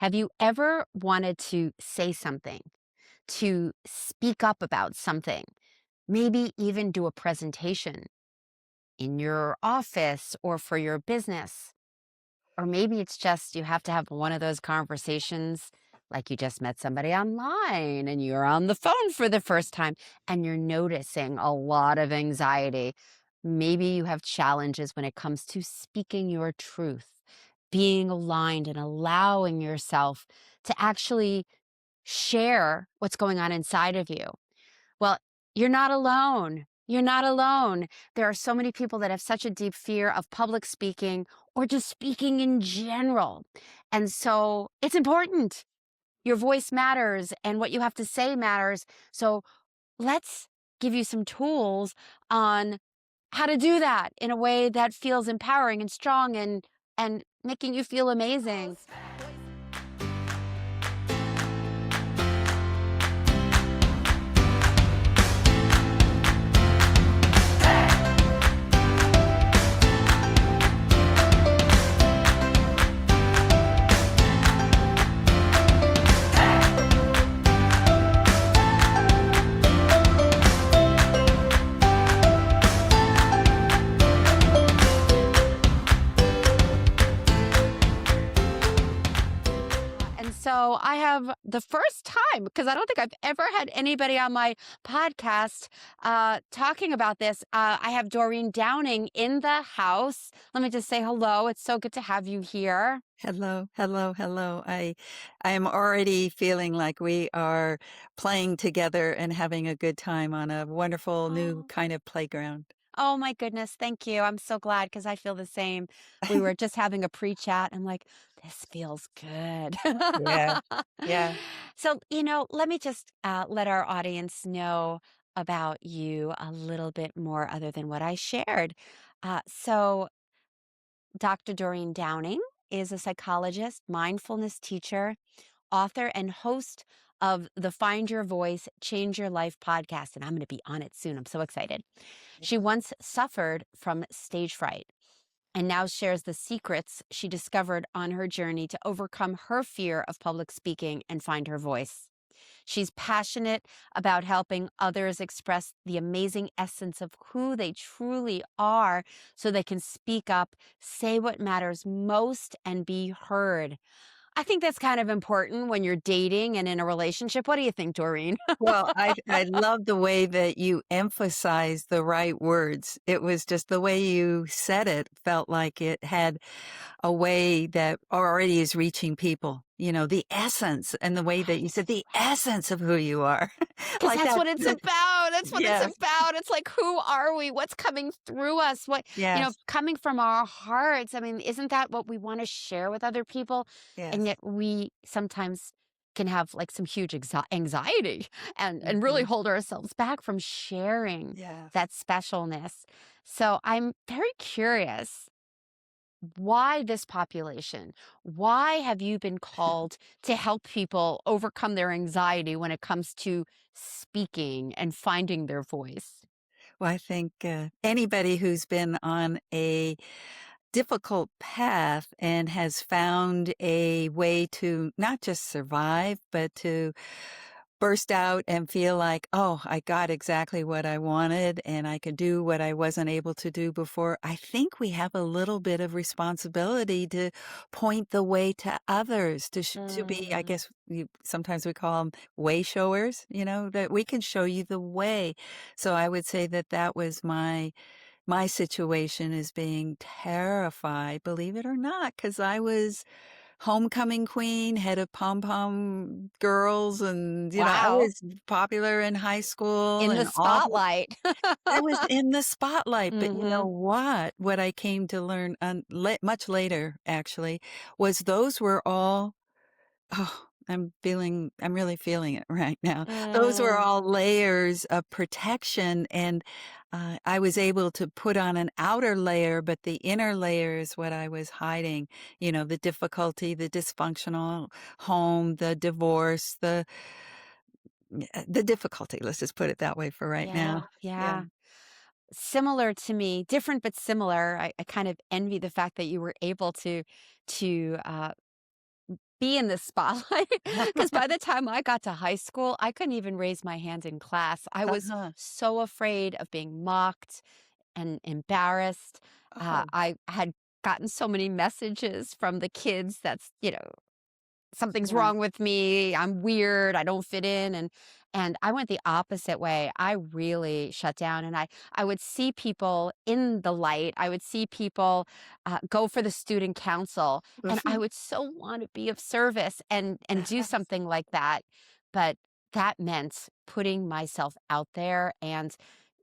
Have you ever wanted to say something, to speak up about something, maybe even do a presentation in your office or for your business? Or maybe it's just you have to have one of those conversations like you just met somebody online and you're on the phone for the first time and you're noticing a lot of anxiety. Maybe you have challenges when it comes to speaking your truth, being aligned and allowing yourself to actually share what's going on inside of you. Well, you're not alone. You're not alone. There are so many people that have such a deep fear of public speaking or just speaking in general. And so it's important. Your voice matters and what you have to say matters. So let's give you some tools on how to do that in a way that feels empowering and strong and making you feel amazing. And so I have the first time, because I don't think I've ever had anybody on my podcast talking about this. I have Doreen Downing in the house. Let me just say hello. It's so good to have you here. Hello, hello, hello. I am already feeling like we are playing together and having a good time on a wonderful new Oh. kind of playground. Oh my goodness, thank you. I'm so glad because I feel the same. We were just having a pre-chat. I'm like, this feels good. Yeah. Yeah. So, let me just let our audience know about you a little bit more other than what I shared. So, Dr. Doreen Downing is a psychologist, mindfulness teacher, author, and host of the Find Your Voice, Change Your Life podcast. And I'm going to be on it soon. I'm so excited. She once suffered from stage fright and now shares the secrets she discovered on her journey to overcome her fear of public speaking and find her voice. She's passionate about helping others express the amazing essence of who they truly are so they can speak up, say what matters most, and be heard. I think that's kind of important when you're dating and in a relationship. What do you think, Doreen? Well, I love the way that you emphasize the right words. It was just the way you said it felt like it had a way that already is reaching people. You know, the essence and the way that you Right. said the essence of who you are. 'Cause Like that's that. what it's about, that's what it's Yes. about, it's like, who are we? What's coming through us? Yes. Coming from our hearts, I mean, isn't that what we wanna share with other people? And Yes. yet we sometimes can have, like, some huge anxiety and really Mhm. hold ourselves back from sharing Yes. that specialness. So I'm very curious, why this population? Why have you been called to help people overcome their anxiety when it comes to speaking and finding their voice? Well, I think, anybody who's been on a difficult path and has found a way to not just survive, but to burst out and feel like, "Oh, I got exactly what I wanted, and I could do what I wasn't able to do before." I think we have a little bit of responsibility to point the way to others, to be, I Mm. guess, sometimes we call them way showers, that we can show you the way. So I would say that that was my situation, is being terrified, believe it or not, because I was homecoming queen, head of pom-pom girls, and, I Wow. was popular in high school In the and all the spotlight. I was in the spotlight, but you know Mhm. what? What I came to learn much later, actually, was those were all. Oh, I'm really feeling it right now. Those were Mm. all layers of protection, and, I was able to put on an outer layer, but the inner layer is what I was hiding. The difficulty, the dysfunctional home, the divorce, the difficulty, let's just put it that way for right now. Yeah, Yeah. yeah. Similar to me, different but similar. I kind of envy the fact that you were able to be in the spotlight because by the time I got to high school, I couldn't even raise my hand in class. I was Uh-huh. so afraid of being mocked and embarrassed. Oh, I had gotten so many messages from the kids that's, something's yeah. wrong with me, I'm weird, I don't fit in, and I went the opposite way. I really shut down, and I would see people in the light. I would see people, go for the student council, and I Mhm. would so wanna be of service and do something like that, but that meant putting myself out there, and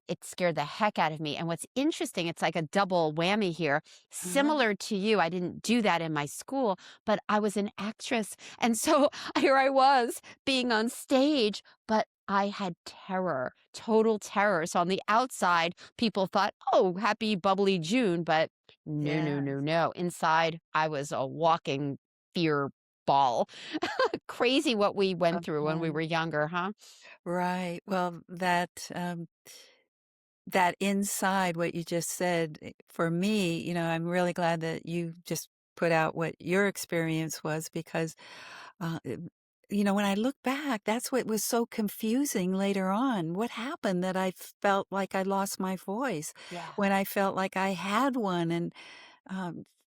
it scared the heck out of me. And what's interesting, it's like a double whammy here. Uh-huh. Similar to you, I didn't do that in my school, but I was an actress. And so here I was being on stage, but I had terror, total terror. So on the outside, people thought, oh, happy, bubbly June. But no, no, Yeah. no, no. Inside, I was a walking fear ball. Crazy what we went through when we Uh-huh. were younger, huh? Right. Well, that inside what you just said, for me, I'm really glad that you just put out what your experience was because, uh, it- when I look back, that's what was so confusing later on. What happened that I felt like I lost my voice Yeah. when I felt like I had one? And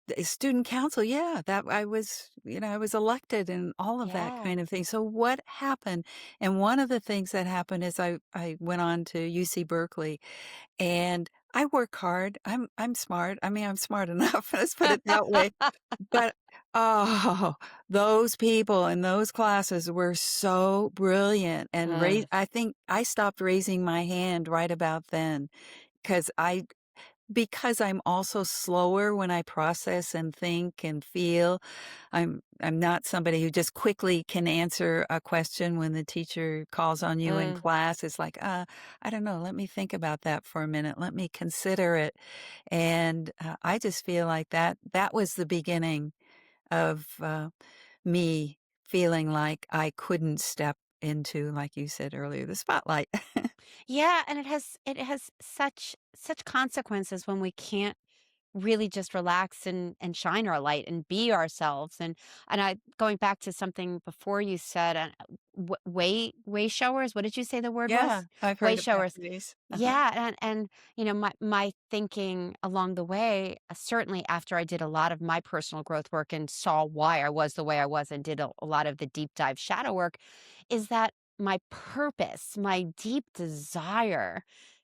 the student council, yeah, that I was elected and all of that Yeah. kind of thing. So what happened? And one of the things that happened is I went on to UC Berkeley and I work hard. I'm smart. I mean, I'm smart enough. Let's put it that way. But oh, those people in those classes were so brilliant. And Ugh. I think I stopped raising my hand right about then because I'm also slower when I process and think and feel. I'm not somebody who just quickly can answer a question when the teacher calls on you in Mm. class. It's like, I don't know, let me think about that for a minute. Let me consider it. And I just feel like that was the beginning of me feeling like I couldn't step into, like you said earlier, the spotlight. Yeah, and it has such consequences when we can't really just relax and shine our light and be ourselves. And I going back to something before you said, way showers. What did you say the word Yeah, was? I've Way heard of that showers. phrase. Uh-huh. Yeah, and my thinking along the way, certainly after I did a lot of my personal growth work and saw why I was the way I was and did a lot of the deep dive shadow work, is that my purpose, my deep desire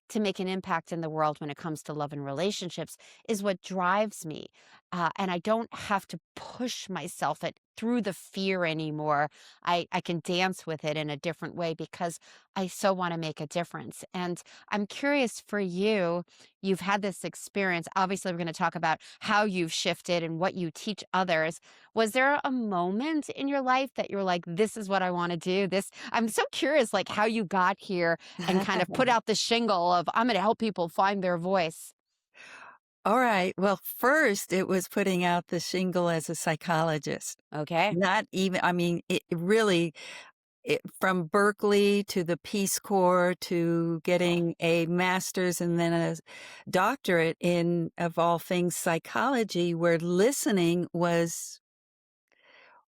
to make an impact in the world when it comes to love and relationships is what drives me. And I don't have to push myself through the fear anymore. I can dance with it in a different way because I so want to make a difference. And I'm curious for you, you've had this experience. Obviously, we're going to talk about how you've shifted and what you teach others. Was there a moment in your life that you're like, this is what I want to do? I'm so curious, like how you got here and kind of put out the shingle of, I'm going to help people find their voice. All right. Well, first, it was putting out the shingle as a psychologist. Okay. Not even, I mean, from Berkeley to the Peace Corps to getting a master's and then a doctorate in, of all things, psychology, where listening was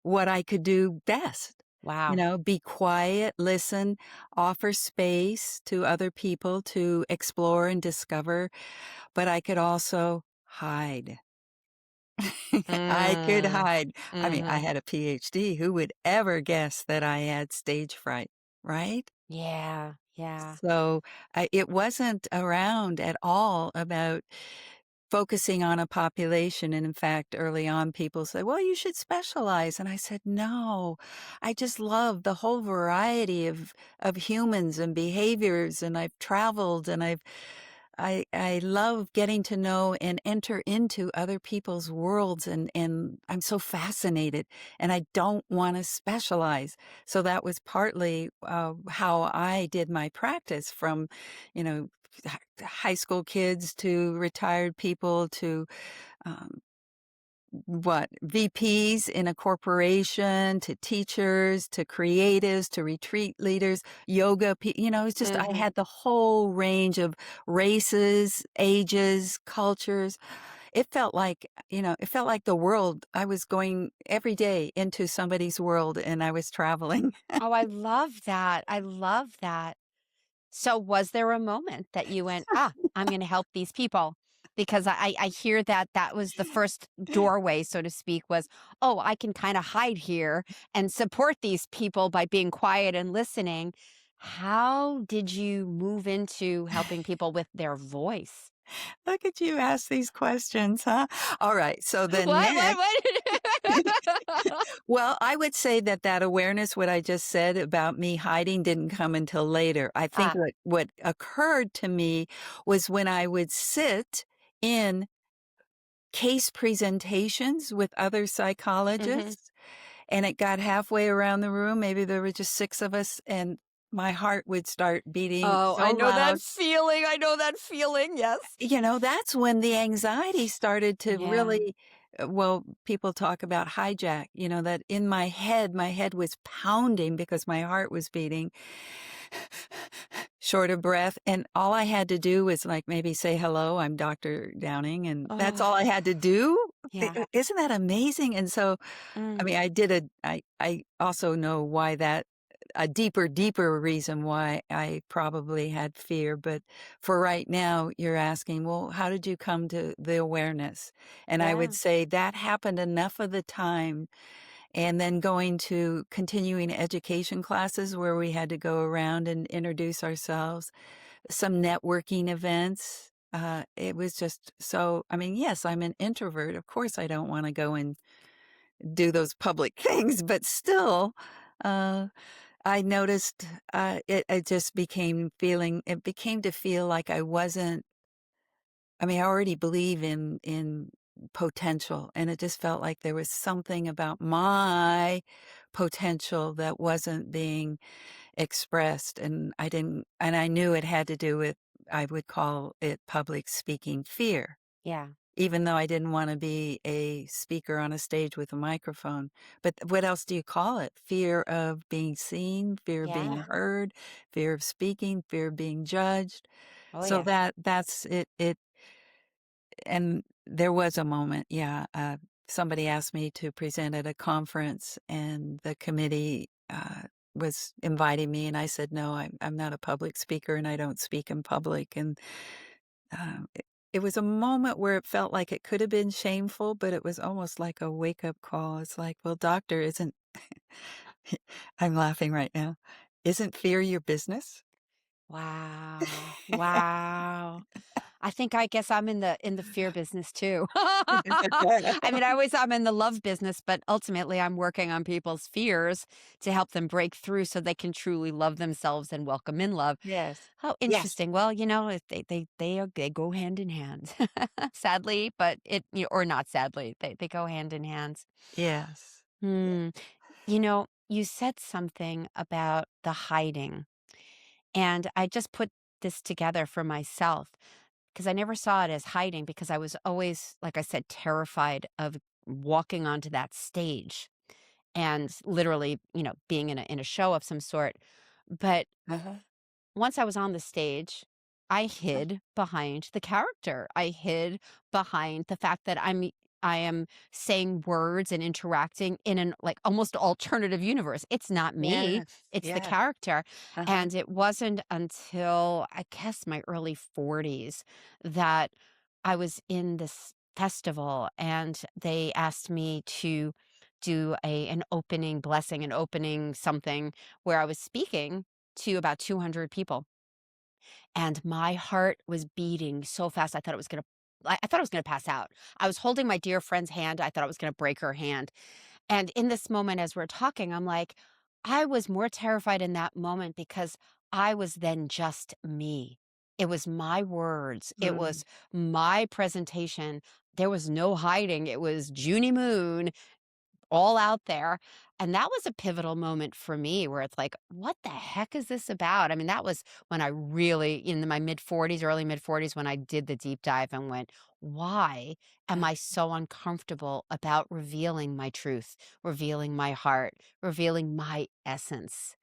what I could do best. Wow. Be quiet, listen, offer space to other people to explore and discover, but I could also hide. I could Mm. hide. I mean, I Hmm. had a PhD. Who would ever guess that I had stage fright, right? Yeah. Yeah. So it wasn't around at all about focusing on a population. And in fact, early on, people said, well, you should specialize. And I said, no, I just love the whole variety of humans and behaviors. And I've traveled and I love getting to know and enter into other people's worlds and I'm so fascinated and I don't want to specialize. So that was partly how I did my practice from, you know, high school kids to retired people to um, what VPs in a corporation to teachers to creatives to retreat leaders, yoga, it's just I Hmm. had the whole range of races, ages, cultures, it felt like, it felt like the world I was going every day into somebody's world and I was traveling. Oh, I love that. I love that. So was there a moment that you went, "Ah, I'm gonna help these people?" Because I hear that that was the first doorway, so to speak, was, "Oh, I can kinda hide here and support these people by being quiet and listening." How did you move into helping people with their voice? Look at you ask these questions, huh? All right. So the next, What? well, I would say that that awareness, what I just said about me hiding, didn't come until later. I think Ah, what occurred to me was when I would sit in case presentations with other mhm. psychologists, and it got halfway around the room. Maybe there were just 6 of us, and my heart would start beating Oh, so I know that loud. feeling, I know that feeling, yes. That's when the anxiety started to Yeah. really, well, people talk about hijack, that in my head was pounding because my heart was beating, short of breath, and all I had to do was, like, maybe say, "Hello, I'm Doctor Downing," and that's all I Oh, had to do. yeah. Isn't that amazing? And so, I Mm, mean, I also know why that a deeper reason why I probably had fear, but for right now, you're asking, "Well, how did you come to the awareness?" And I would yeah, say that happened enough of the time, and then going to continuing education classes where we had to go around and introduce ourselves, some networking events, it was just so, I mean, yes, I'm an introvert, of course I don't wanna go and do those public things, but still, uh, I noticed, it just it became to feel like I wasn't, I mean, I already believe in potential, and it just felt like there was something about my potential that wasn't being expressed, and I knew it had to do with, I would call it public speaking fear. yeah, Even though I didn't wanna be a speaker on a stage with a microphone. But what else do you call it? Fear of being seen, fear of being yeah. heard, fear of speaking, fear of being judged. Oh, So yeah. that's it, and there was a moment, yeah, somebody asked me to present at a conference, and the committee, was inviting me, and I said, "No, I'm not a public speaker, and I don't speak in public," and it was a moment where it felt like it could have been shameful, but it was almost like a wake-up call. It's like, "Well, doctor, isn't" I'm laughing right now. "Isn't fear your business?" Wow, wow. I guess I'm in the fear business too. I mean, I'm in the love business, but ultimately I'm working on people's fears to help them break through so they can truly love themselves and welcome in love. Yes. How Yes. interesting. Well, if they go hand in hand. Sadly, but or not sadly, they go hand in hand. Yes. Yeah. Hmm. You said something about the hiding, and I just put this together for myself because I never saw it as hiding because I was always, like I said, terrified of walking onto that stage and literally, being in a show of some sort. But Uh-huh. once I was on the stage, I hid behind the character. I hid behind the fact that I am saying words and interacting in an like almost alternative universe. It's not me, Yes. it's the Yeah. character. Uh-huh. And it wasn't until I guess my early 40s that I was in this festival and they asked me to do an opening blessing, an opening something where I was speaking to about 200 people, and my heart was beating so fast, I thought it was gonna I thought I was gonna pass out. I was holding my dear friend's hand, I thought I was gonna break her hand, and in this moment as we're talking, I'm like, I was more terrified in that moment because I was then just me. It was my words, it Mm. was my presentation, there was no hiding, it was Junie Moon all out there. And that was a pivotal moment for me where it's like, what the heck is this about? I mean, that was when I really, in my mid 40s, early mid 40s, when I did the deep dive and went, why am Uh, I so uncomfortable about revealing my truth, revealing my heart, revealing my essence?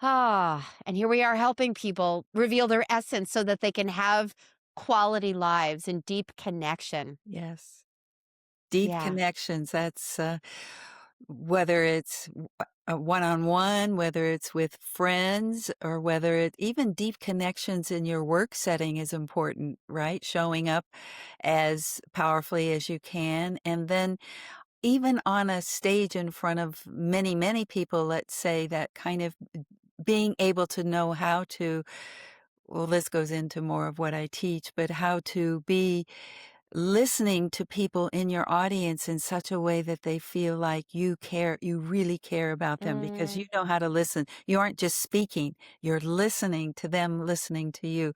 Ah, and here we are helping people reveal their essence so that they can have quality lives and deep connection. Yes. Deep Yeah. connections, that's, whether it's a one-on-one, whether it's with friends, or whether it even deep connections in your work setting is important, right? Showing up as powerfully as you can, and then even on a stage in front of many, many people, let's say, that kind of being able to know how to well, this goes into more of what I teach, but how to be listening to people in your audience in such a way that they feel like you care, you really care about them because you Mm, know how to listen. You aren't just speaking, you're listening to them, listening to you,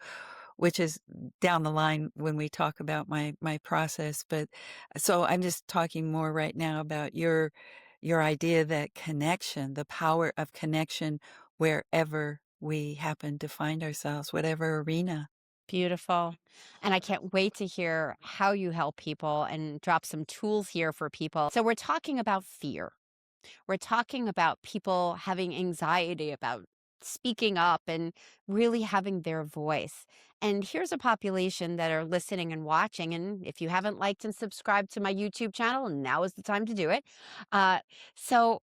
which is down the line when we talk about my process. But so I'm just talking more right now about your idea that connection, the power of connection wherever we happen to find ourselves, whatever arena. beautiful. And I can't wait to hear how you help people and drop some tools here for people. So, we're talking about fear. We're talking about people having anxiety about speaking up and really having their voice. And here's a population that are listening and watching. And if you haven't liked and subscribed to my YouTube channel, now is the time to do it. Uh, so,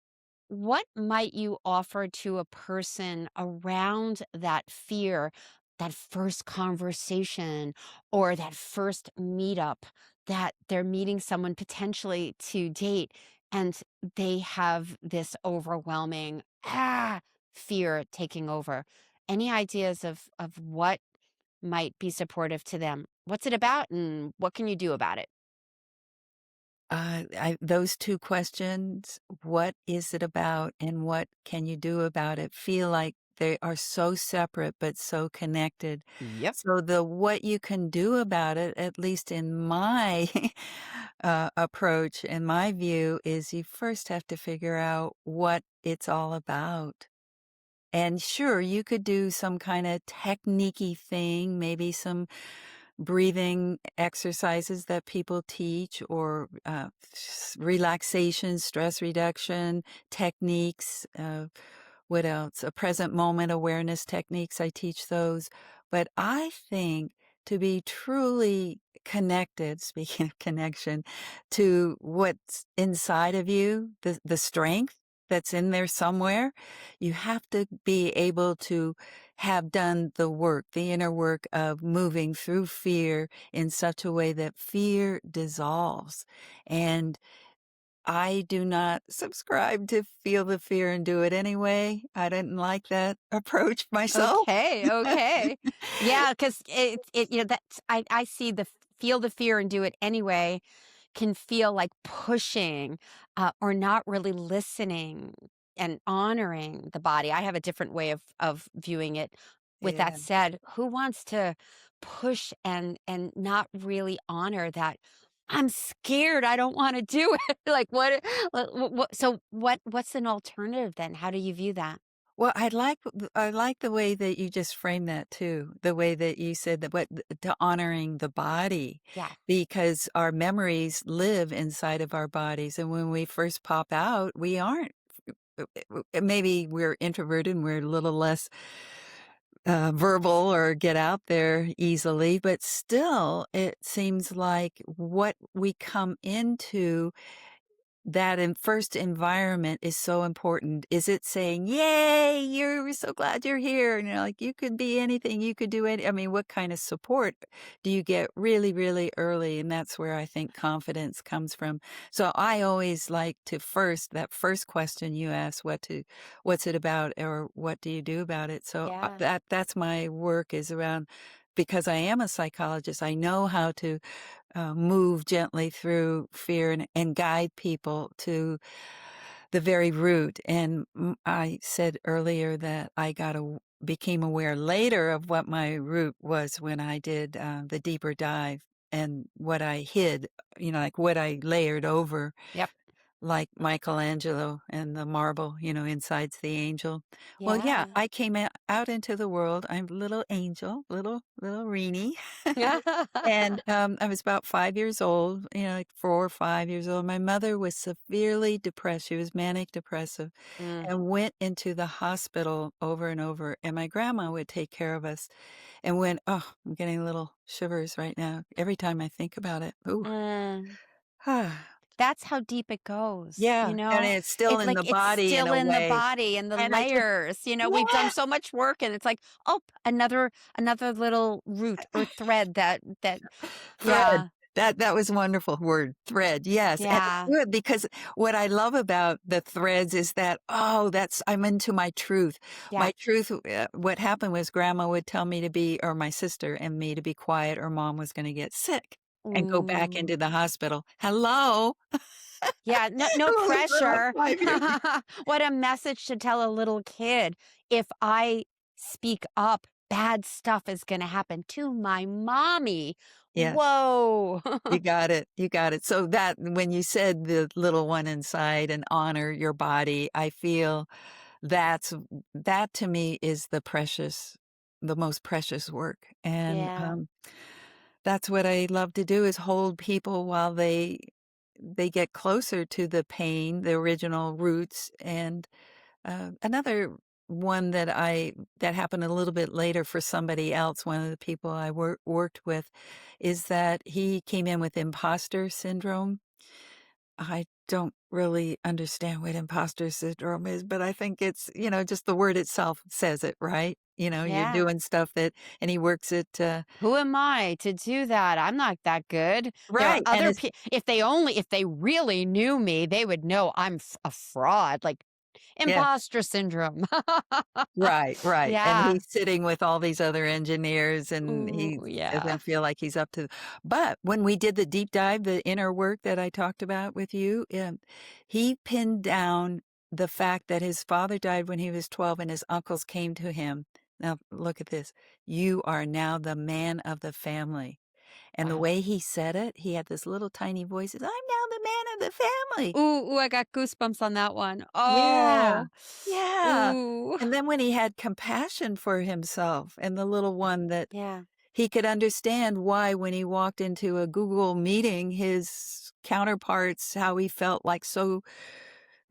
what might you offer to a person around that fear, that first conversation or that first meetup that they're meeting someone potentially to date and they have this overwhelming fear taking over? Any ideas of what might be supportive to them? What's it about and what can you do about it? Those 2 questions, what is it about and what can you do about it, feel like they are so separate but so connected. Yep. So the what you can do about it, at least in my, approach and my view, is you first have to figure out what it's all about. And sure, you could do some kinda technique-y thing, maybe some breathing exercises that people teach or relaxation, stress reduction techniques. What else? A present moment awareness techniques. I teach those. But I think to be truly connected, speaking of connection, to what's inside of you, the strength that's in there somewhere, you have to be able to have done the work, the inner work of moving through fear in such a way that fear dissolves. And I do not subscribe to feel the fear and do it anyway. I didn't like that approach myself. Okay, okay. Yeah, 'cause that's I see the feel the fear and do it anyway can feel like pushing, or not really listening and honoring the body. I have a different way of viewing it. With that Yeah. said, who wants to push and not really honor that, "I'm scared, I don't wanna do it." Like, what so what's an alternative then? How do you view that? Well, I like the way that you just framed that too, the way that you said that what to honoring the body, Yeah. because our memories live inside of our bodies, and when we first pop out, we aren't maybe we're introverted and we're a little less, verbal or get out there easily, but still, it seems like what we come into that in first environment is so important. Is it saying, "Yay, you're so glad you're here," and you're like, "You could be anything, you could do any" I mean, what kind of support do you get really, really early? And that's where I think confidence comes from. So I always like to first that first question you asked, "What's it about?" or "What do you do about it?" So, Yeah. that's my work is around because I am a psychologist, I know how to move gently through fear and guide people to the very root. And I said earlier that became aware later of what my root was when I did the deeper dive and what I hid, like what I layered over Yep. like Michelangelo and the marble, inside's the angel. Well, yeah, Yeah. I came out into the world. I'm a little angel, little Reenie. And, I was about 5 years old, like 4 or 5 years old. My mother was severely depressed. She was manic depressive Mm, and went into the hospital over and over, and my grandma would take care of us. And when oh, I'm getting little shivers right now every time I think about it. Ooh. mm. Ah, That's how deep it goes, yeah, and it's still It's in like the it's body in still a in the way, body and the and I just layers, we've done yeah, so much work and it's like, "Oh, another little root or thread that" thread. Yeah, That was a wonderful word, thread, yes, and it's yeah, good because what I love about the threads is that, oh, that's I'm into my truth. yeah. My truth, what happened was grandma would tell me to be or my sister and me to be quiet or mom was gonna get sick and go back Ooh. into the hospital. Hello? Yeah, no Who was little pressure. 5 years What a message to tell a little kid. If I speak up, bad stuff is gonna happen to my mommy. Yes. Whoa. You got it. So that when you said the little one inside and honor your body, I feel that's that to me is the most precious work. And Yeah, that's what I love to do is hold people while they get closer to the pain, the original roots. And another one that happened a little bit later for somebody else, one of the people I worked with, is that he came in with imposter syndrome. I don't really understand what imposter syndrome is, but I think it's, just the word itself says it, right? You're yeah. doing stuff and he works it, Who am I to do that? I'm not that good. There are right. And other it's people. If they really knew me, they would know I'm a fraud, like yeah. imposter syndrome. Right, right, and Yeah. he's sitting with all these other engineers, and he Ooh, yeah. doesn't feel like he's up to but when we did the deep dive, the inner work that I talked about with you, he pinned down the fact that his father died when he was 12 and his uncles came to him. Now, look at this. "You are now the man of the family," and the Wow. way he said it, he had this little tiny voice, "I'm now the man of the family." Ooh, I got goosebumps on that one. Yeah. Oh. Yeah. Ooh. And then when he had compassion for himself and the little one that Yeah. he could understand why when he walked into a Google meeting, his counterparts, how he felt like so,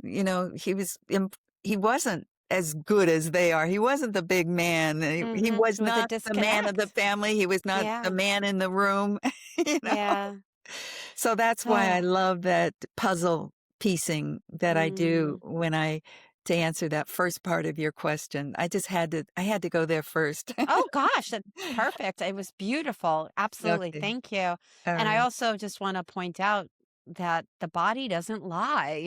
he wasn't as good as they are. He wasn't the big man. He Mhm. was It was a not the man of the disconnect. family. He was not the Yeah. man in the room, you know? Yeah. So that's why I Ah. love that puzzle piecing that I do Mm. when I to answer that first part of your question. I had to go there first. Oh gosh, that's perfect. It was beautiful. Absolutely. Okay. Thank you. All And I right. also just want to point out that the body doesn't lie,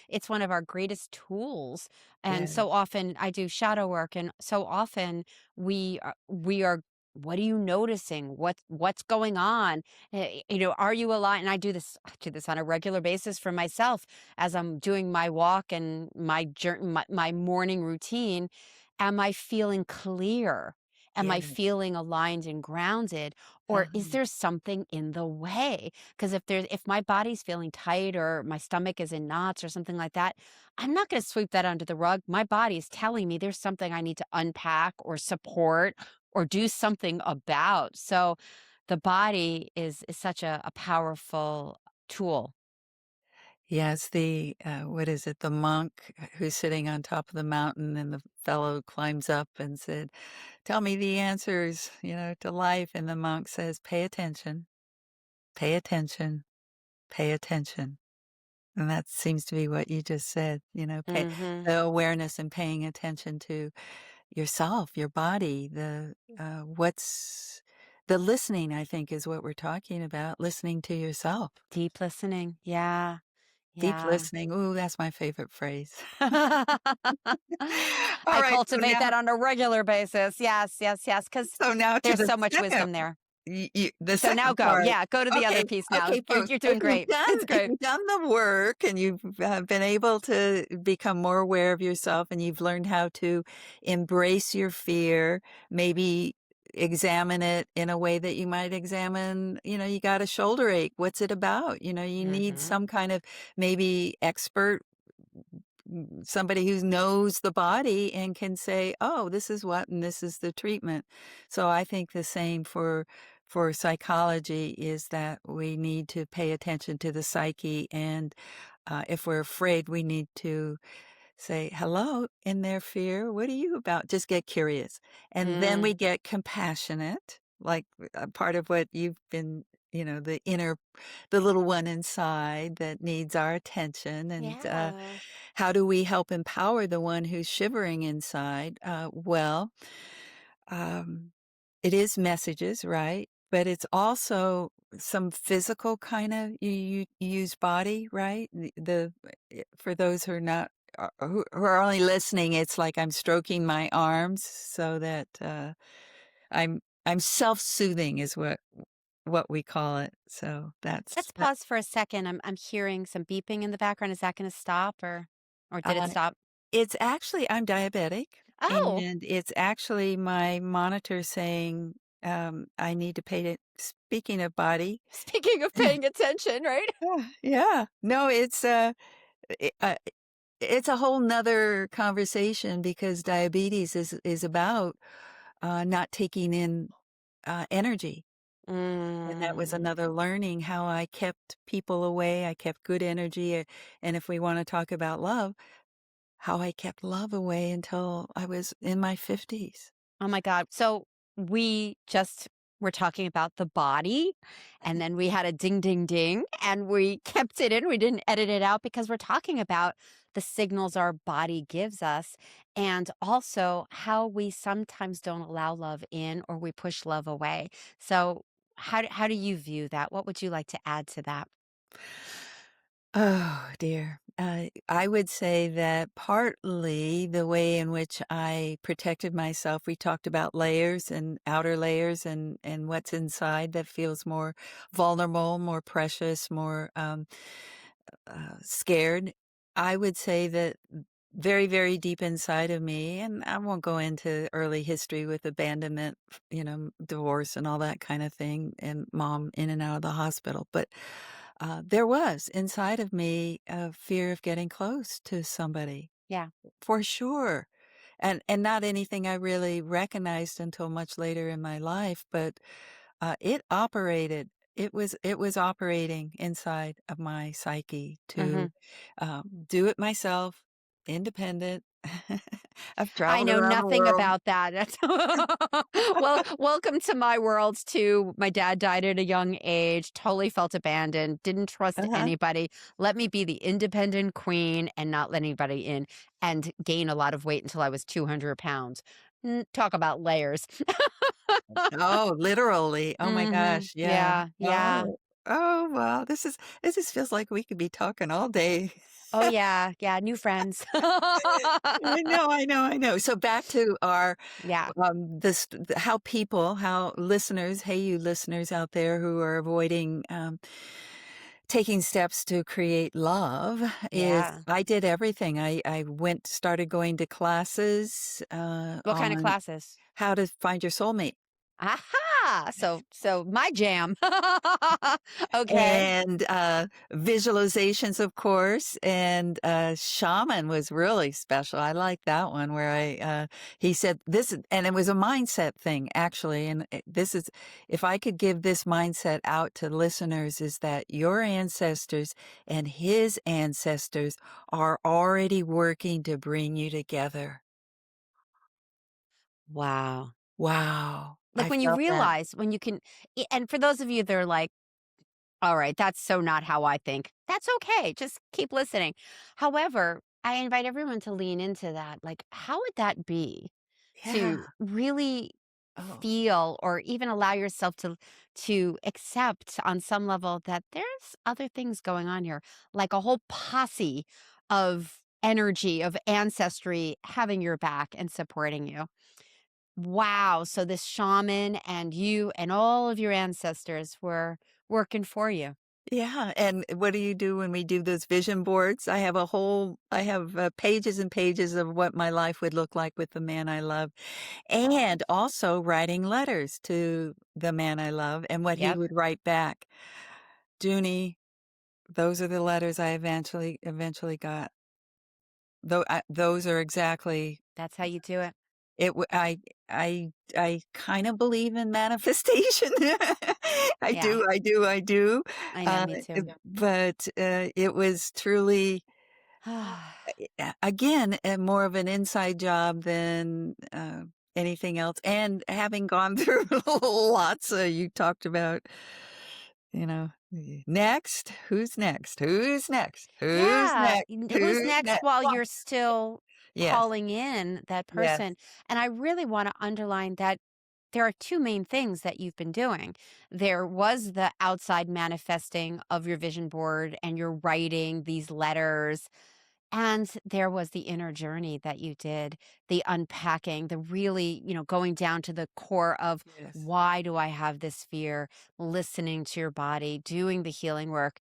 it's one of our greatest tools. And Yeah. so often I do shadow work and so often we are what are you noticing? What's going on? Are you alive? And I do this on a regular basis for myself as I'm doing my walk and my morning routine. Am I feeling clear? Am I Yes. feeling aligned and grounded? Or is Uh-huh. there something in the way? Because if my body's feeling tight or my stomach is in knots or something like that, I'm not going to sweep that under the rug. My body is telling me there's something I need to unpack or support or do something about. So the body is such a powerful tool. Yes, what is it? The monk who's sitting on top of the mountain and the fellow climbs up and said, "Tell me the answers, to life." And the monk says, "Pay attention, pay attention, pay attention." And that seems to be what you just said, Hmm. the awareness and paying attention to yourself, your body, the listening, I think, is what we're talking about, listening to yourself. Deep listening. Yeah. Deep Yeah. listening. Ooh, that's my favorite phrase. All I right, so cultivate now that on a regular basis. Yes, yes, yes, because so now to there's the so much second wisdom there. the So now second go. part. Yeah, go to the other Okay, piece now. okay, You're if doing you've great. done It's if great. you've done the work and you've, been able to become more aware of yourself and you've learned how to embrace your fear, maybe examine it in a way that you might examine, you got a shoulder ache. What's it about? You need Mhm. some kind of maybe expert, somebody who knows the body and can say, "Oh, this is what and this is the treatment." So I think the same for psychology is that we need to pay attention to the psyche, and if we're afraid, we need to say, "Hello," in their fear. "What are you about?" Just get curious. And then we Mm. get compassionate, like, part of what you've been, the little one inside that needs our attention, and, Yeah. how do we help empower the one who's shivering inside? Well, um, it is messages, right? But it's also some physical kinda you use body, right? For those who are not who are only listening, it's like I'm stroking my arms so that, I'm self-soothing is what we call it. So Let's that pause for a second. I'm hearing some beeping in the background. Is that gonna stop or did it uh, stop? it's actually I'm diabetic, Oh, and it's actually my monitor saying, I need to pay it speaking of body. speaking of paying attention, right? Yeah. No, I it's a whole 'nother conversation because diabetes is about, not taking in, energy, and that was Mm. another learning how I kept people away, I kept good energy, and if we wanna talk about love, how I kept love away until I was in my 50s. Oh my god. So we just were talking about the body, and then we had a ding ding ding, and we kept it in. We didn't edit it out because we're talking about the signals our body gives us and also how we sometimes don't allow love in or we push love away. So how do you view that? What would you like to add to that? Oh, dear. I would say that partly the way in which I protected myself, we talked about layers and outer layers and what's inside that feels more vulnerable, more precious, more scared. I would say that very, very deep inside of me, and I won't go into early history with abandonment, divorce and all that kind of thing, and mom in and out of the hospital. But there was inside of me a fear of getting close to somebody, Yeah. for sure. And not anything I really recognized until much later in my life, but it operated. It was operating inside of my psyche to Mhm. do it myself, independent. I've I traveled know around the nothing world. about that. Well, welcome to my world too. My dad died at a young age, totally felt abandoned, didn't trust Uh-huh. anybody. Let me be the independent queen and not let anybody in and gain a lot of weight until I was 200 pounds. Talk about layers. Oh, literally. Oh my Mhm. gosh. Yeah. Yeah, yeah. Oh. Oh, wow. This feels like we could be talking all day. Oh, yeah, yeah, new friends. I know, I know, I know. So back to our Yeah, how listeners, hey, you listeners out there who are avoiding taking steps to create love is yeah. I did everything. I started going to classes What kind of on classes? how to find your soulmate. Aha! So my jam. Okay. And, visualizations, of course, and, shaman was really special. I like that one where he said and it was a mindset thing, actually, and this is if I could give this mindset out to listeners is that your ancestors and his ancestors are already working to bring you together. Wow. Wow. Like, I when you felt that. realize when you can and for those of you that are like, "Alright, that's so not how I think." That's okay, just keep listening. However, I invite everyone to lean into that, like, how would that be Yeah. to really Oh. feel or even allow yourself to accept on some level that there's other things going on here, like a whole posse of energy, of ancestry having your back and supporting you. Wow, so this shaman and you and all of your ancestors were working for you. Yeah, and what do you do when we do those vision boards? I have, pages and pages of what my life would look like with the man I love, and also writing letters to the man I love and what he Yep, would write back. "Junie, those are the letters I eventually got. Though those are exactly that's how you do it. it w I kinda believe in manifestation. Yeah, I do, I know, me too. but, it was truly, again, more of an inside job than, anything else, and having gone through lots, you talked about, "Next? Who's next? Who's next? Who's Yeah, next? who's Who's next next?" while Well, you're still yes, calling in that yes, person? And I really wanna underline that there are 2 main things that you've been doing. There was the outside manifesting of your vision board, and you're writing these letters, and there was the inner journey that you did, the unpacking, the really, going down to the core of yes. why do I have this fear, listening to your body, doing the healing work,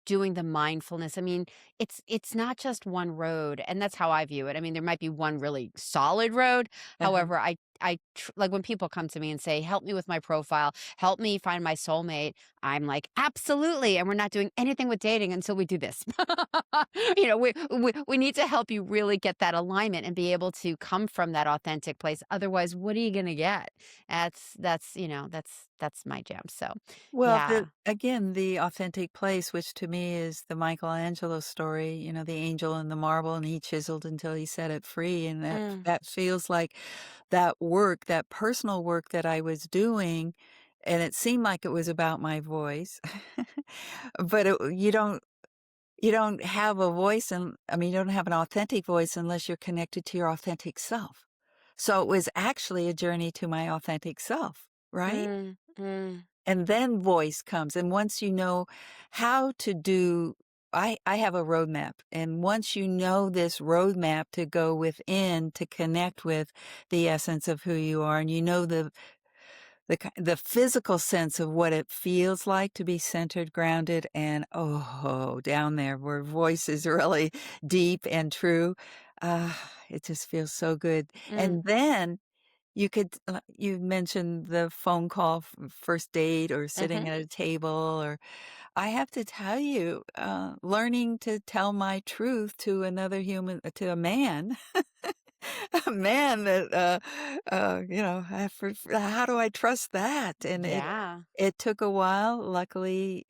doing the mindfulness. I mean, it's not just one road, and that's how I view it. I mean, there might be one really solid road. Uh-huh. However, like when people come to me and say, "Help me with my profile, help me find my soulmate." I'm like, "Absolutely." And we're not doing anything with dating until we do this. We need to help you really get that alignment and be able to come from that authentic place. Otherwise, what are you going to get? That's my jam. So, Well, yeah. the authentic place, which to me is the Michelangelo story, the angel and the marble, and he chiseled until he set it free, and Mm, that feels like that work, that personal work that I was doing, and it seemed like it was about my voice, but you don't have a voice, and I mean, you don't have an authentic voice unless you're connected to your authentic self. So it was actually a journey to my authentic self, right? mm, mm. And then voice comes, and once you know how to do I have a roadmap, and once you know this roadmap to go within to connect with the essence of who you are, and you know the physical sense of what it feels like to be centered, grounded, and, oh, down there where voice is really deep and true, it just feels so good. Mm, And then you mentioned the phone call, first date or sitting mhm. at a table, or I have to tell you, learning to tell my truth to another human, to a man, a man that, how do I trust that? And Yeah. it took a while. Luckily,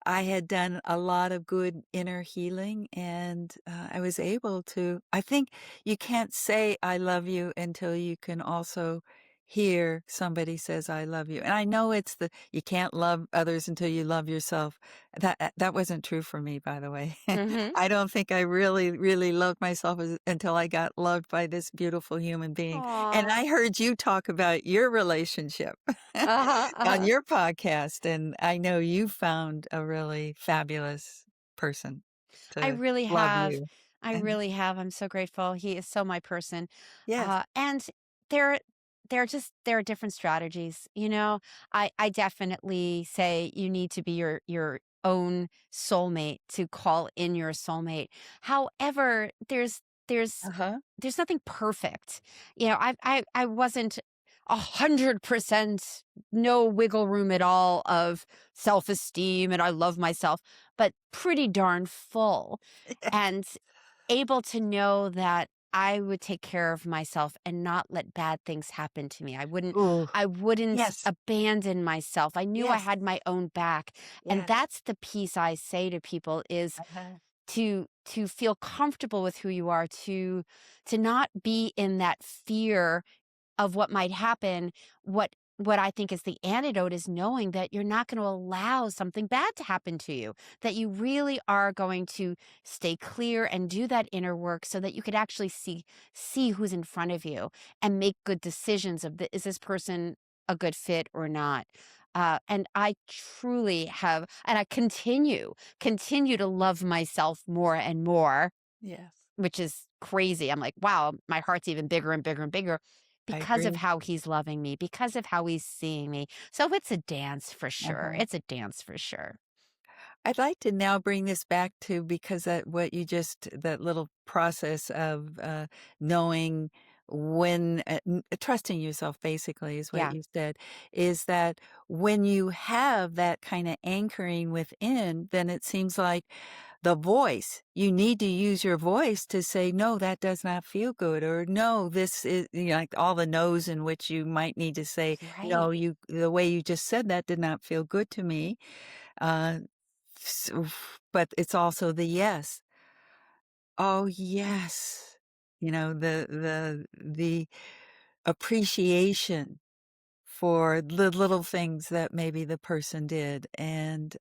I had done a lot of good inner healing, and, I was able to I think you can't say "I love you" until you can also hear somebody says "I love you," and I know it's the you can't love others until you love yourself. That wasn't true for me, by the way. Mhm. I don't think I really, really loved myself until I got loved by this beautiful human being, and Aw. I heard you talk about your relationship. Uh-huh, On uh-huh. your podcast, and I know you found a really fabulous person I to really love have. you. I And really have. I'm so grateful. He is so my person. yes. And there there are different strategies, I definitely say you need to be your own soulmate to call in your soulmate. However, there's Uh-huh. there's nothing perfect. I wasn't 100% no wiggle room at all of self-esteem and I love myself, but pretty darn full and able to know that I would take care of myself and not let bad things happen to me. Ooh, I wouldn't yes, abandon myself. I knew I yes, had my own back. And yes. that's the piece I say to people is Uh-huh. to feel comfortable with who you are, to not be in that fear of what might happen. What I think is the antidote is knowing that you're not going to allow something bad to happen to you, that you really are going to stay clear and do that inner work so that you could actually see who's in front of you and make good decisions of is this person a good fit or not. And I truly have, and I continue to love myself more and more, Yes, which is crazy. I'm like, wow, my heart's even bigger and bigger and bigger I because of agree. how he's loving me, because of how he's seeing me. So it's a dance for sure. Uh-huh. It's a dance for sure. I'd like to now bring this back to because that little process of, knowing when, trusting yourself basically is what Yeah, you said, is that when you have that kinda anchoring within, then it seems like the voice, you need to use your voice to say, "No, that does not feel good," or, "No, this is," like all the no's in which you might need to say, right. "No, the way you just said that did not feel good to me." Uh, but it's also the yes. Oh, yes. The appreciation for the little things that maybe the person did and,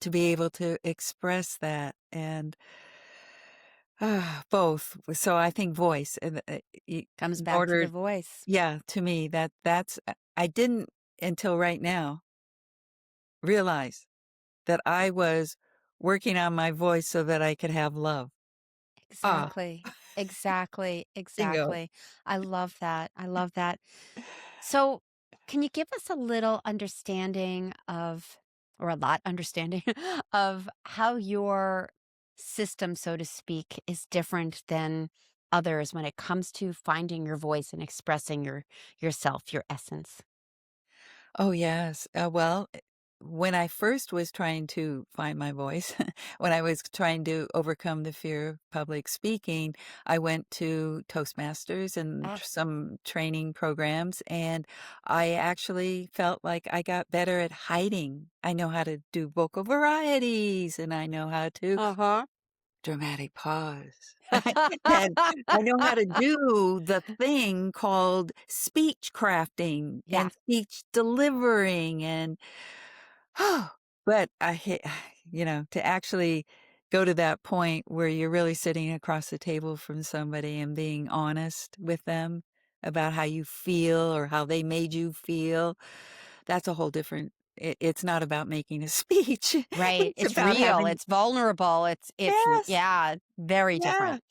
to be able to express that and, both. So I think voice and, Comes in back to order the voice. yeah, to me, that's I didn't until right now realize that I was working on my voice so that I could have love. Ah, Exactly. Exactly. bingo. Exactly. I love that. I love that. So, can you give us a little understanding of, or a lot understanding of how your system, so to speak, is different than others when it comes to finding your voice and expressing yourself, your essence? Oh, yes. Well, when I first was trying to find my voice, when I was trying to overcome the fear of public speaking, I went to Toastmasters and Ah, some training programs, and I actually felt like I got better at hiding. I know how to do vocal varieties, and I know how to uh-huh. dramatic pause. And I know how to do the thing called speech crafting Yeah, and speech delivering and but I hate to actually go to that point where you're really sitting across the table from somebody and being honest with them about how you feel or how they made you feel, that's a whole different it's not about making a speech. right. It's It's about real. having It's vulnerable. yes. Yeah, very Yeah. different.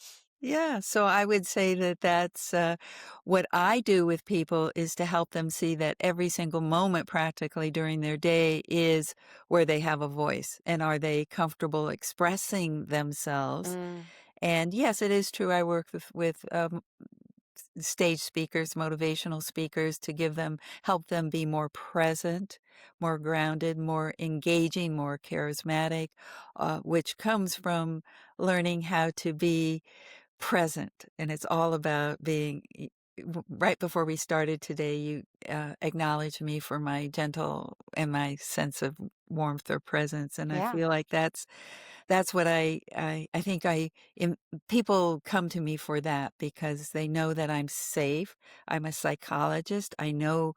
Yeah, so I would say that that's, what I do with people is to help them see that every single moment practically during their day is where they have a voice, and are they comfortable expressing themselves? Mm, And yes, it is true I work with stage speakers, motivational speakers to give them help them be more present, more grounded, more engaging, more charismatic, which comes from learning how to be present, and it's all about being right before we started today, you, acknowledged me for my gentle and my sense of warmth or presence, and I yeah. feel like that's what I think I am people come to me for that because they know that I'm safe. I'm a psychologist. I know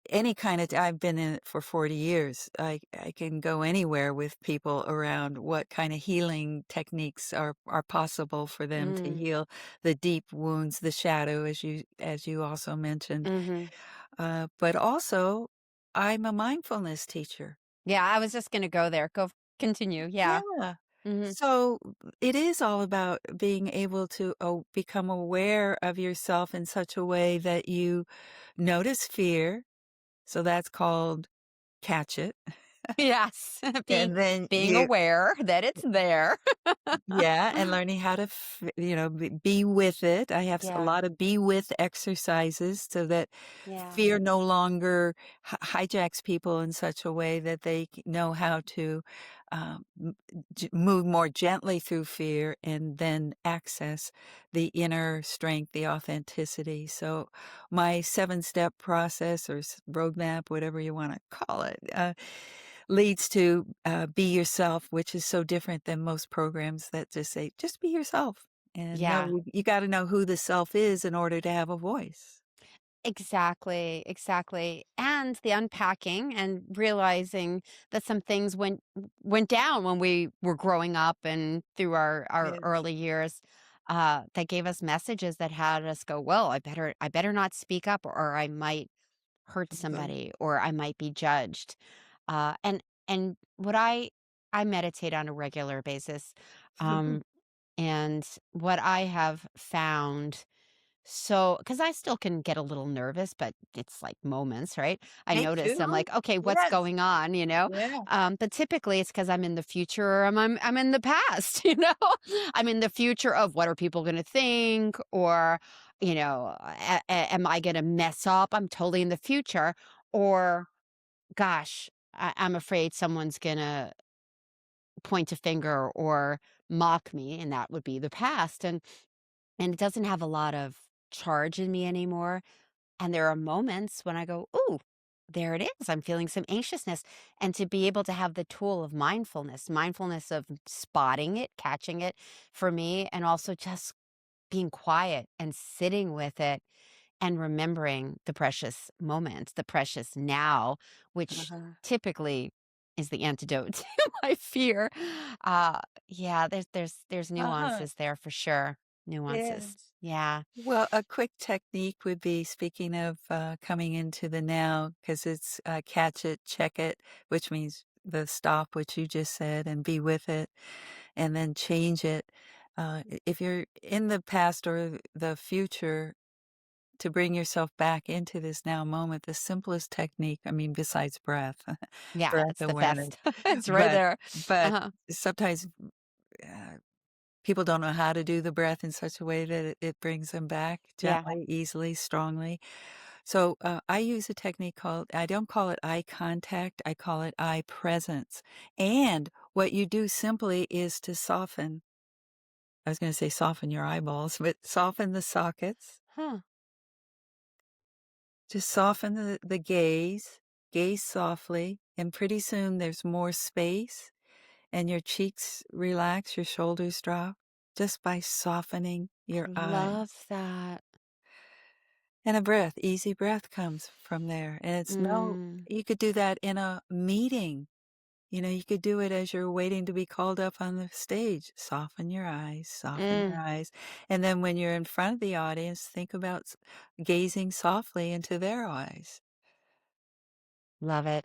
any kind of I've been in it for 40 years. I can go anywhere with people around what kind of healing techniques are possible for them to Mm, heal the deep wounds, the shadow, as you also mentioned. mhm. But also, I'm a mindfulness teacher. Yeah, I was just gonna go there. Continue. Yeah. Yeah. Mhm. So it is all about being able to become aware of yourself in such a way that you notice fear. So that's called catch it. Yes. And then Being you aware that it's there. yeah, and learning how to be with it. I have a Yeah. lot of be with exercises so that Yeah. fear no longer hijacks people in such a way that they know how to move more gently through fear and then access the inner strength, the authenticity. So, my 7-step process or roadmap, whatever you want to call it, leads to, be yourself, which is so different than most programs that just say, "Just be yourself." And no, Yeah. you gotta know who the self is in order to have a voice. Exactly, exactly. And the unpacking and realizing that some things went down when we were growing up and through our Yes. early years, that gave us messages that had us go, "Well, I better not speak up or I might hurt Mhm. somebody or I might be judged." And what I meditate on a regular basis, um, and what I have found So, because I still can get a little nervous, but it's like moments, right? I Me notice I'm too. like, okay, what's Yes. going on, you know? Yeah. But typically it's because I'm in the future or I'm in the past, you know? I'm in the future of what are people going to think or, am I going to mess up? I'm totally in the future. Or, gosh, I'm afraid someone's going to point a finger or mock me, and that would be the past. And it doesn't have a lot of charge in me anymore. And there are moments when I go, "Ooh, there it is. I'm feeling some anxiousness." And to be able to have the tool of mindfulness of spotting it, catching it for me, and also just being quiet and sitting with it and remembering the precious moments, the precious now, which Uh-huh. typically is the antidote to my fear. Yeah, there's Uh-huh. nuances there for sure. Nuances. Yes. Yeah. Well, a quick technique would be speaking of, coming into the now, because it's, catch it, check it, which means the stop, which you just said, and be with it, and then change it. If you're in the past or the future, to bring yourself back into this now moment, the simplest technique, I mean, besides breath, Yeah, breath it's the awareness, best. It's right but there. but Uh-huh. sometimes, uh people don't know how to do the breath in such a way that it brings them back Yeah. gently, easily, strongly. So, I use a technique called I don't call it eye contact, I call it eye presence. And what you do simply is to soften I was gonna say soften your eyeballs, but soften the sockets. Huh. Just soften the gaze softly, and pretty soon there's more space, and your cheeks relax, your shoulders drop, just by softening I your love eyes. that. And a breath, easy breath comes from there, and it's no Mm, you could do that in a meeting, you could do it as you're waiting to be called up on the stage. Soften your mm, eyes, and then when you're in front of the audience, think about gazing softly into their eyes. love it.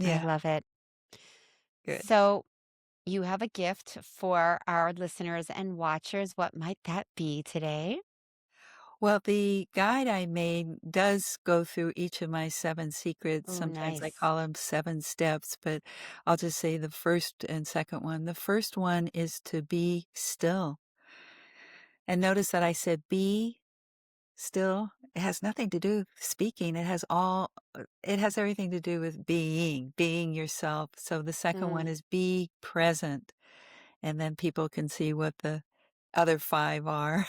I Yeah, love it. good. So, you have a gift for our listeners and watchers. What might that be today? Well, the guide I made does go through each of my 7 secrets. Oh, Sometimes I nice. call them 7 steps, but I'll just say the first and second one. The first one is to be still. And notice that I said be still. It has nothing to do with speaking. It has everything to do with being yourself. So the second one Mm, is be present. And then people can see what the other 5 are.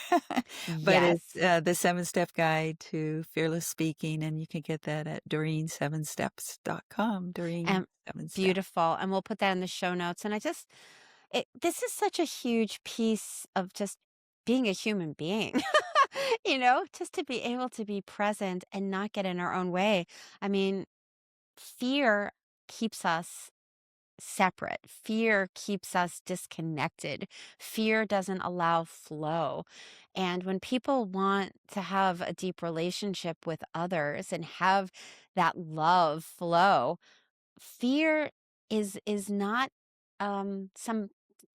But it's, yes. the 7-step guide to fearless speaking, and you can get that at Doreen7steps.com, Doreen And 7 Steps. beautiful. And we'll put that in the show notes. And this is such a huge piece of just being a human being, just to be able to be present and not get in our own way. I mean, fear keeps us separate. Fear keeps us disconnected. Fear doesn't allow flow. And when people want to have a deep relationship with others and have that love flow, fear is not some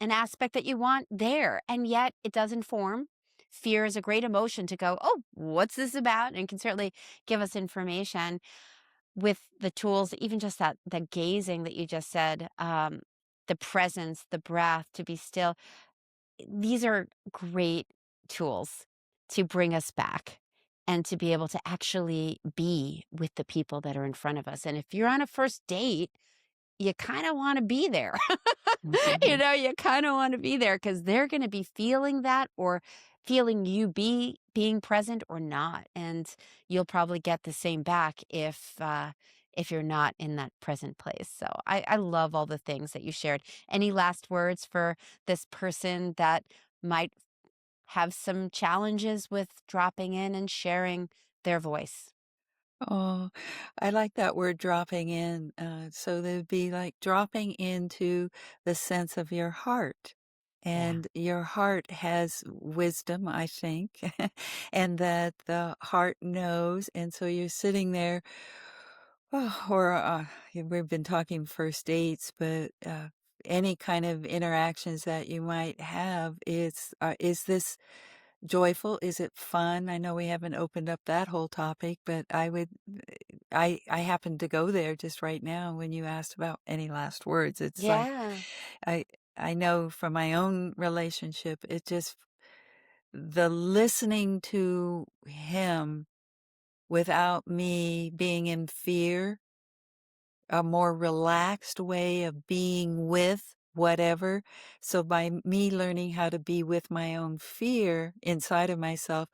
an aspect that you want there, and yet it does inform. Fear is a great emotion to go, oh, what's this about, and can certainly give us information with the tools, even just the gazing that you just said, the presence, the breath, to be still. These are great tools to bring us back and to be able to actually be with the people that are in front of us. And if you're on a first date, you kind of want to be there. Mhm. You kind of want to be there because they're going to be feeling that or feeling you being present or not. And you'll probably get the same back if you're not in that present place. So I love all the things that you shared. Any last words for this person that might have some challenges with dropping in and sharing their voice? Oh, I like that word dropping in. So there'd be like dropping into the sense of your heart. Yeah. And your heart has wisdom, I think, and that the heart knows. And so you're sitting there, we've been talking first dates, but any kind of interactions that you might have is this joyful? Is it fun? I know we haven't opened up that whole topic, but I happened to go there just right now when you asked about any last words. It's like Yeah. I I know from my own relationship, it just the listening to him without me being in fear, a more relaxed way of being with whatever. So by me learning how to be with my own fear inside of myself,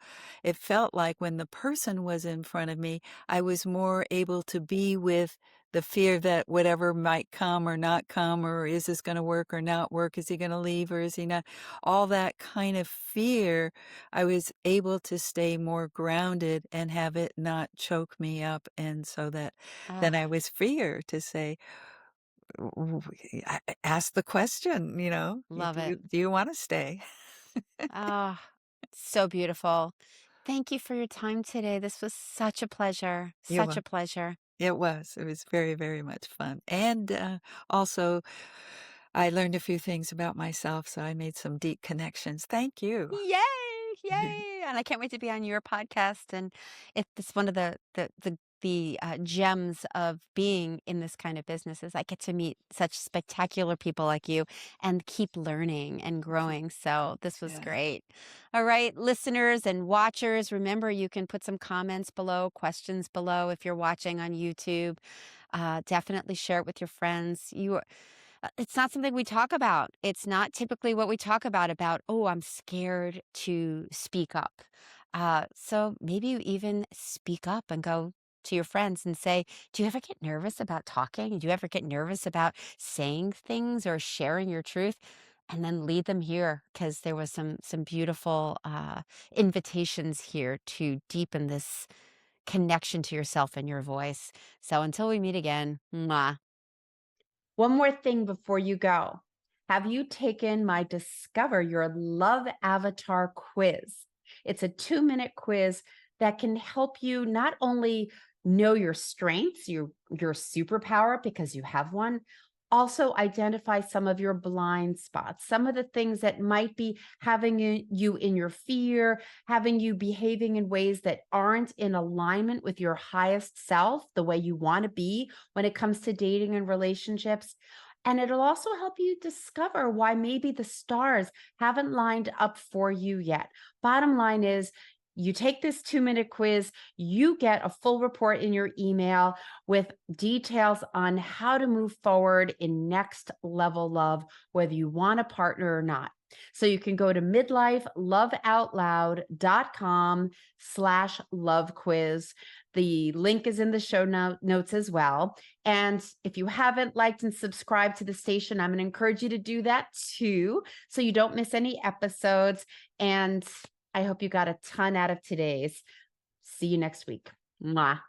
it felt like when the person was in front of me, I was more able to be with the fear that whatever might come or not come, or is this going to work or not work? Is he going to leave or is he not? All that kind of fear, I was able to stay more grounded and have it not choke me up. And so that then I Ah, was freer to say, ask the question, love it. Do you wanna stay?" Ah, so beautiful. Thank you for your time today. This was such a pleasure. You're Such a wel pleasure. It was. It was very, very much fun, and, also, I learned a few things about myself, so I made some deep connections. Thank you. Yay! Yay! And I can't wait to be on your podcast. And it's one of the gems of being in this kind of business is I get to meet such spectacular people like you and keep learning and growing. So this was Yeah. great. All right, listeners and watchers, remember you can put some comments below, questions below if you're watching on YouTube. Definitely share it with your friends. It's not something we talk about. It's not typically what we talk about, "Oh, I'm scared to speak up." So maybe you even speak up and go to your friends and say, "Do you ever get nervous about talking? Do you ever get nervous about saying things or sharing your truth?" And then lead them here because there was some beautiful invitations here to deepen this connection to yourself and your voice. So until we meet again, mwah. One more thing before you go. Have you taken my Discover Your Love Avatar quiz? It's a 2-minute quiz that can help you not only know your strengths, your superpower because you have one, also identify some of your blind spots, some of the things that might be having you in your fear, having you behaving in ways that aren't in alignment with your highest self, the way you want to be when it comes to dating and relationships. And it'll also help you discover why maybe the stars haven't lined up for you yet. Bottom line is, you take this 2-minute quiz, you get a full report in your email with details on how to move forward in next level love, whether you want a partner or not. So you can go to midlifeloveoutloud.com/love quiz. The link is in the show notes as well. And if you haven't liked and subscribed to the station, I'm going to encourage you to do that too, so you don't miss any episodes. And I hope you got a ton out of today's. See you next week. Mwah.